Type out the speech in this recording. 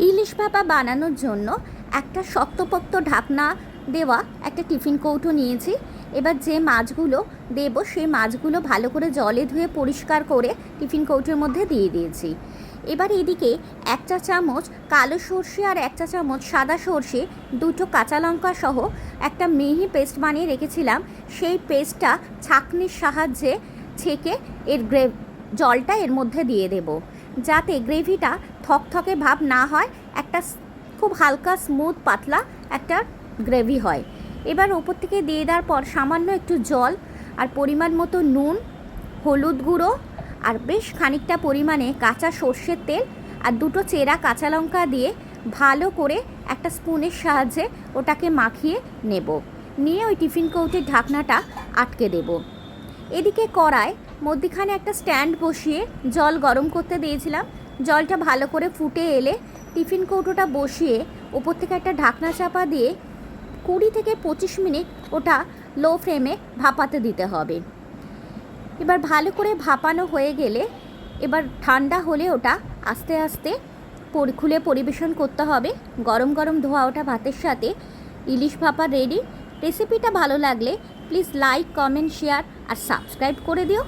ইলিশ ভাপা বানানোর জন্য একটা শক্তপোক্ত ঢাকনা দেওয়া একটা টিফিন কৌটো নিয়েছি। এবার যে মাছগুলো দেব সেই মাছগুলো ভালো করে জলে ধুয়ে পরিষ্কার করে টিফিন কৌটোর মধ্যে দিয়ে দিয়েছি। এবার এদিকে 1 চা চামচ কালো সর্ষে আর 1 চা চামচ সাদা সর্ষে, 2টো কাঁচা লঙ্কা সহ একটা মিহি পেস্ট বানিয়ে রেখেছিলাম। সেই পেস্টটা ছাঁকনির সাহায্যে ছেঁকে এর জলটা এর মধ্যে দিয়ে দেব, যাতে গ্রেভিটা থকথকে ভাব না হয়, একটা খুব হালকা স্মুথ পাতলা একটা গ্রেভি হয়। এবার ওপর থেকে দিয়ে দেওয়ার পর সামান্য একটু জল আর পরিমাণ মতো নুন, হলুদ গুঁড়ো আর বেশ খানিকটা পরিমাণে কাঁচা সর্ষের তেল আর 2টো চেরা কাঁচা লঙ্কা দিয়ে ভালো করে একটা স্পুনের সাহায্যে ওটাকে মাখিয়ে নেব। নিয়ে ওই টিফিন কৌটোর ঢাকনাটা আটকে দেব। এদিকে কড়ায় মধ্যখানে একটা স্ট্যান্ড বসিয়ে জল গরম করতে দিয়েছিলাম। জলটা ভালো করে ফুটে এলে টিফিন কৌটোটা বসিয়ে ওপর থেকে একটা ঢাকনা চাপা দিয়ে 20 থেকে 25 মিনিট ওটা লো ফ্লেমে ভাপাতে দিতে হবে। এবার ভালো করে ভাপানো হয়ে গেলে এবার ঠান্ডা হলে ওটা আস্তে আস্তে খুলে পরিবেশন করতে হবে। গরম গরম ধোয়া ওটা ভাতের সাথে ইলিশ ভাপা রেডি। রেসিপিটা ভালো লাগলে প্লিজ লাইক, কমেন্ট, শেয়ার আর সাবস্ক্রাইব করে দিও।